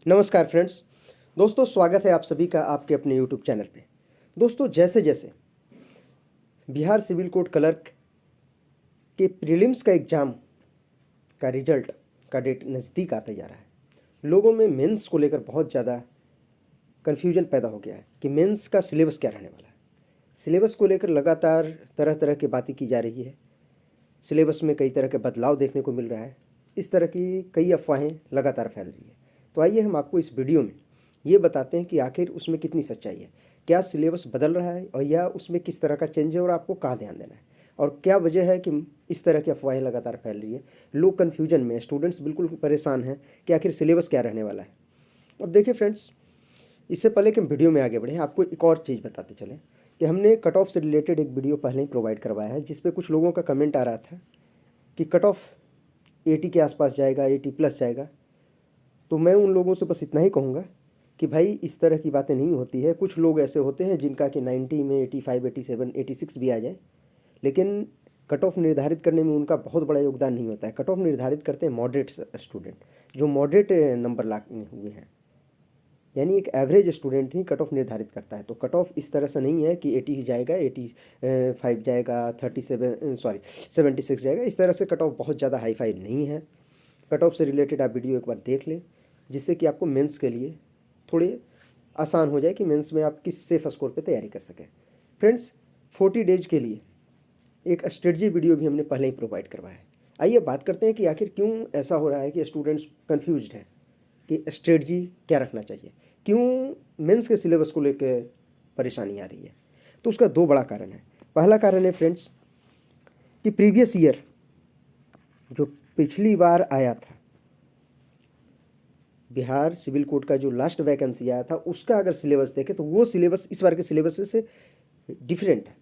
नमस्कार फ्रेंड्स। दोस्तों, स्वागत है आप सभी का आपके अपने यूट्यूब चैनल पे। दोस्तों, जैसे जैसे बिहार सिविल कोर्ट क्लर्क के प्रीलिम्स का एग्ज़ाम का रिजल्ट का डेट नज़दीक आता जा रहा है, लोगों में मेंस को लेकर बहुत ज़्यादा कन्फ्यूजन पैदा हो गया है कि मेंस का सिलेबस क्या रहने वाला है। सिलेबस को लेकर लगातार तरह तरह की बातें की जा रही है। सिलेबस में कई तरह के बदलाव देखने को मिल रहा है। इस तरह की कई अफवाहें लगातार फैल रही है। तो आइए हम आपको इस वीडियो में ये बताते हैं कि आखिर उसमें कितनी सच्चाई है, क्या सिलेबस बदल रहा है और या उसमें किस तरह का चेंज है और आपको कहाँ ध्यान देना है, और क्या वजह है कि इस तरह की अफवाहें लगातार फैल रही है। लोग कन्फ्यूजन में, स्टूडेंट्स बिल्कुल परेशान हैं कि आखिर सिलेबस क्या रहने वाला है। अब देखिए फ्रेंड्स, इससे पहले कि हम वीडियो में आगे बढ़ें, आपको एक और चीज़ बताते चलें कि हमने कट ऑफ से रिलेटेड एक वीडियो पहले ही प्रोवाइड करवाया है, जिस पे कुछ लोगों का कमेंट आ रहा था कि कट ऑफ 80 के आसपास जाएगा, 80 प्लस जाएगा। तो मैं उन लोगों से बस इतना ही कहूँगा कि भाई, इस तरह की बातें नहीं होती है। कुछ लोग ऐसे होते हैं जिनका कि 90 में 85, 87, 86 भी आ जाए, लेकिन कट ऑफ निर्धारित करने में उनका बहुत बड़ा योगदान नहीं होता है। कट ऑफ निर्धारित करते हैं मॉडरेट स्टूडेंट, जो मॉडरेट नंबर लाए हुए हैं, यानी एक एवरेज स्टूडेंट ही कट ऑफ निर्धारित करता है। तो कट ऑफ इस तरह से नहीं है कि 80 ही जाएगा, 85 जाएगा, 76 जाएगा। इस तरह से कट ऑफ बहुत ज़्यादा हाई फाई नहीं है। कट ऑफ से रिलेटेड आप वीडियो एक बार देख लें, जिससे कि आपको मेंस के लिए थोड़े आसान हो जाए कि मेंस में आप किस सेफ स्कोर पे तैयारी कर सकें। फ्रेंड्स, 40 डेज के लिए एक स्ट्रेटजी वीडियो भी हमने पहले ही प्रोवाइड करवाया है। आइए बात करते हैं कि आखिर क्यों ऐसा हो रहा है कि स्टूडेंट्स कन्फ्यूज्ड हैं कि स्ट्रेटजी क्या रखना चाहिए, क्यों मेंस के सिलेबस को लेकर परेशानी आ रही है। तो उसका दो बड़ा कारण है। पहला कारण है फ्रेंड्स कि प्रीवियस ईयर जो पिछली बार आया था, बिहार सिविल कोड का जो लास्ट वैकेंसी आया था, उसका अगर सिलेबस देखें तो वो सिलेबस इस बार के सिलेबस से डिफरेंट है।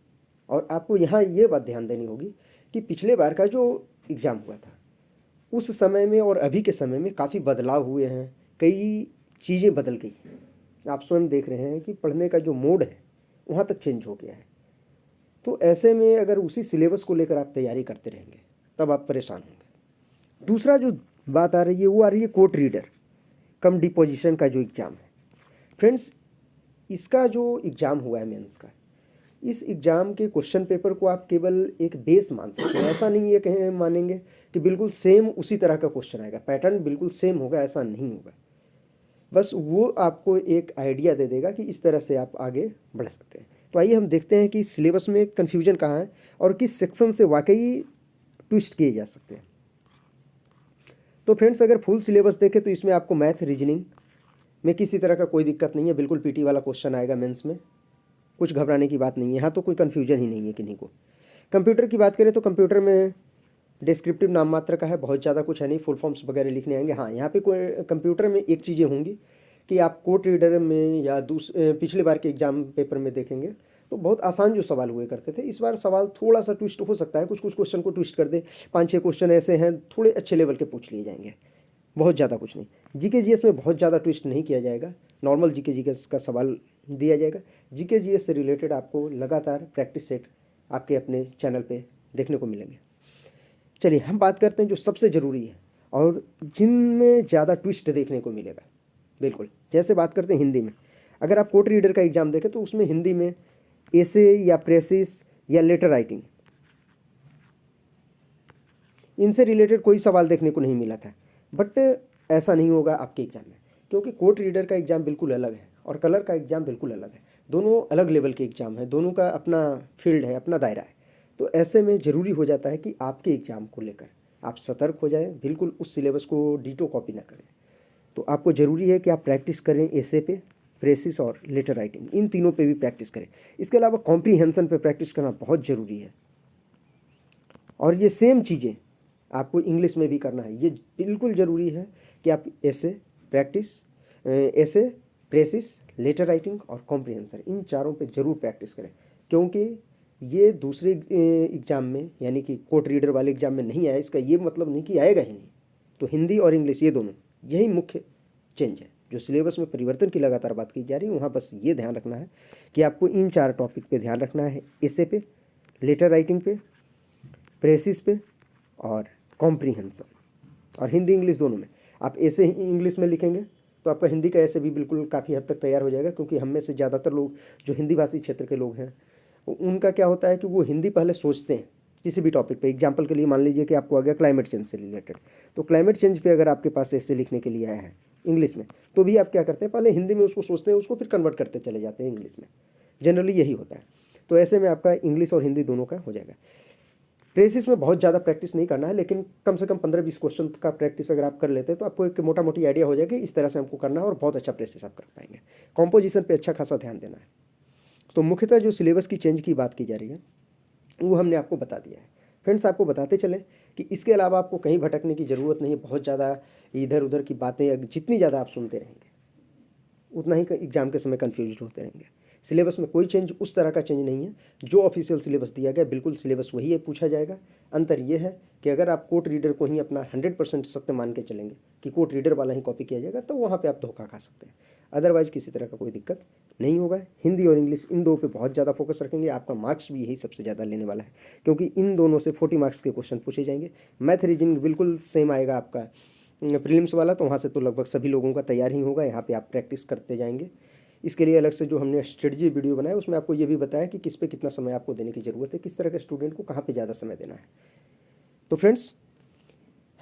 और आपको यहाँ ये बात ध्यान देनी होगी कि पिछले बार का जो एग्ज़ाम हुआ था, उस समय में और अभी के समय में काफ़ी बदलाव हुए हैं, कई चीज़ें बदल गई हैं। आप स्वयं देख रहे हैं कि पढ़ने का जो मोड है वहाँ तक चेंज हो गया है। तो ऐसे में अगर उसी सिलेबस को लेकर आप तैयारी करते रहेंगे तब आप परेशान होंगे। दूसरा जो बात आ रही है वो आ रही है कोर्ट रीडर कम डिपोजिशन का जो एग्ज़ाम है। फ्रेंड्स, इसका जो एग्ज़ाम हुआ है मेंस का, इस एग्ज़ाम के क्वेश्चन पेपर को आप केवल एक बेस मान सकते हैं। ऐसा नहीं है कहें मानेंगे कि बिल्कुल सेम उसी तरह का क्वेश्चन आएगा, पैटर्न बिल्कुल सेम होगा, ऐसा नहीं होगा। बस वो आपको एक आइडिया दे देगा कि इस तरह से आप आगे बढ़ सकते हैं। तो आइए हम देखते हैं कि सिलेबस में कन्फ्यूजन कहाँ है और किस सेक्शन से वाकई ट्विस्ट किए जा सकते हैं। तो फ्रेंड्स, अगर फुल सिलेबस देखें तो इसमें आपको मैथ, रीजनिंग में किसी तरह का कोई दिक्कत नहीं है। बिल्कुल पीटी वाला क्वेश्चन आएगा मेंस में, कुछ घबराने की बात नहीं है। यहाँ तो कोई कन्फ्यूजन ही नहीं है किन्हीं को। कंप्यूटर की बात करें तो कंप्यूटर में डिस्क्रिप्टिव नाम मात्र का है, बहुत ज़्यादा कुछ है नहीं, फुल फॉर्म्स वगैरह लिखने आएंगे। हाँ, यहाँ पे कोई कंप्यूटर में एक चीज़ें होंगी कि आप कोर्ट रीडर में या पिछले बार के एग्जाम पेपर में देखेंगे तो बहुत आसान जो सवाल हुए करते थे, इस बार सवाल थोड़ा सा ट्विस्ट हो सकता है। कुछ कुछ क्वेश्चन को ट्विस्ट कर दे, 5-6 क्वेश्चन ऐसे हैं थोड़े अच्छे लेवल के पूछ लिए जाएंगे, बहुत ज़्यादा कुछ नहीं। जीके जीएस में बहुत ज़्यादा ट्विस्ट नहीं किया जाएगा, नॉर्मल जीके जीएस का सवाल दिया जाएगा। जीके जीएस से रिलेटेड आपको लगातार प्रैक्टिस सेट आपके अपने चैनल पे देखने को मिलेंगे। चलिए हम बात करते हैं जो सबसे ज़रूरी है और जिनमें ज़्यादा ट्विस्ट देखने को मिलेगा। बिल्कुल, जैसे बात करते हैं हिंदी में, अगर आप कोर्ट रीडर का एग्ज़ाम देखें तो उसमें हिंदी में एसे या प्रेसिस या लेटर राइटिंग, इनसे रिलेटेड कोई सवाल देखने को नहीं मिला था। बट ऐसा नहीं होगा आपके एग्ज़ाम में, क्योंकि कोर्ट रीडर का एग्ज़ाम बिल्कुल अलग है और कलर का एग्ज़ाम बिल्कुल अलग है। दोनों अलग लेवल के एग्ज़ाम है, दोनों का अपना फील्ड है, अपना दायरा है। तो ऐसे में ज़रूरी हो जाता है कि आपके एग्ज़ाम को लेकर आप सतर्क हो जाएं, बिल्कुल उस सिलेबस को डिटो कॉपी ना करें। तो आपको ज़रूरी है कि आप प्रैक्टिस करें एसे पे, प्रेसिस और लेटर राइटिंग, इन तीनों पे भी प्रैक्टिस करें। इसके अलावा कॉम्प्रीहेंशन पे प्रैक्टिस करना बहुत ज़रूरी है। और ये सेम चीज़ें आपको इंग्लिश में भी करना है। ये बिल्कुल ज़रूरी है कि आप ऐसे प्रैक्टिस, ऐसे, प्रेसिस, लेटर राइटिंग और कॉम्प्रीहेंशन, इन चारों पे ज़रूर प्रैक्टिस करें, क्योंकि ये दूसरे एग्ज़ाम में यानी कि कोर्ट रीडर वाले एग्ज़ाम में नहीं आया, इसका ये मतलब नहीं कि आएगा ही नहीं। तो हिंदी और इंग्लिश, ये दोनों, यही मुख्य चेंज है। जो सिलेबस में परिवर्तन की लगातार बात की जा रही है, वहाँ बस ये ध्यान रखना है कि आपको इन 4 टॉपिक पे ध्यान रखना है, एसे पे, लेटर राइटिंग पे, प्रेसिस पे और कॉम्प्रीहेंशन। और हिंदी इंग्लिश दोनों में आप ऐसे ही इंग्लिश में लिखेंगे तो आपका हिंदी का ऐसे भी बिल्कुल काफ़ी हद तक तैयार हो जाएगा, क्योंकि हम में से ज़्यादातर लोग जो हिंदी भाषी क्षेत्र के लोग हैं उनका क्या होता है कि वो हिंदी पहले सोचते हैं किसी भी टॉपिक पे। एग्जांपल के लिए मान लीजिए कि आपको आ गया क्लाइमेट चेंज से रिलेटेड, तो क्लाइमेट चेंज पे अगर आपके पास ऐसे लिखने के लिए आया है इंग्लिश में, तो भी आप क्या करते हैं, पहले हिंदी में उसको सोचते हैं, उसको फिर कन्वर्ट करते चले जाते हैं इंग्लिश में। जनरली यही होता है। तो ऐसे में आपका इंग्लिश और हिंदी दोनों का हो जाएगा। प्रेसिस में बहुत ज़्यादा प्रैक्टिस नहीं करना है, लेकिन कम से कम 15-20 क्वेश्चन का प्रैक्टिस अगर आप कर लेते हैं तो आपको एक मोटा मोटी आइडिया हो जाएगी इस तरह से हमको करना है, और बहुत अच्छा प्रेसिस आप कर पाएंगे। कॉम्पोजिशन पे अच्छा खासा ध्यान देना है। तो मुख्यतः जो सिलेबस की चेंज की बात की जा रही है वो हमने आपको बता दिया है। फ्रेंड्स, आपको बताते चलें कि इसके अलावा आपको कहीं भटकने की ज़रूरत नहीं है। बहुत ज़्यादा इधर उधर की बातें जितनी ज़्यादा आप सुनते रहेंगे उतना ही एग्जाम के समय कन्फ्यूज होते रहेंगे। सिलेबस में कोई चेंज उस तरह का चेंज नहीं है। जो ऑफिशियल सिलेबस दिया गया बिल्कुल सिलेबस वही है, पूछा जाएगा। अंतर ये है कि अगर आप कोर्ट रीडर को ही अपना 100% सत्य मान के चलेंगे कि कोर्ट रीडर वाला ही कॉपी किया जाएगा, तो वहाँ पे आप धोखा खा सकते हैं। अदरवाइज किसी तरह का कोई दिक्कत नहीं होगा। हिंदी और इंग्लिश इन दो पे बहुत ज़्यादा फोकस रखेंगे। आपका मार्क्स भी यही सबसे ज़्यादा लेने वाला है, क्योंकि इन दोनों से 40 मार्क्स के क्वेश्चन पूछे जाएंगे। मैथ रीजनिंग बिल्कुल सेम आएगा आपका प्रीलिम्स वाला, तो वहाँ से तो लगभग सभी लोगों का तैयार ही होगा। यहाँ पे आप प्रैक्टिस करते जाएंगे। इसके लिए अलग से जो हमने स्ट्रेटजी वीडियो बनाया उसमें आपको ये भी बताया कि किस पे कितना समय आपको देने की ज़रूरत है, किस तरह के स्टूडेंट को कहाँ पे ज़्यादा समय देना है। तो फ्रेंड्स,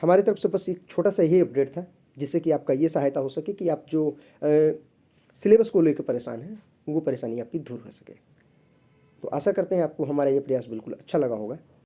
हमारी तरफ से बस एक छोटा सा यही अपडेट था, जिससे कि आपका ये सहायता हो सके कि आप जो सिलेबस को लेकर परेशान हैं वो परेशानी आपकी दूर हो सके। तो आशा करते हैं आपको हमारा ये प्रयास बिल्कुल अच्छा लगा होगा।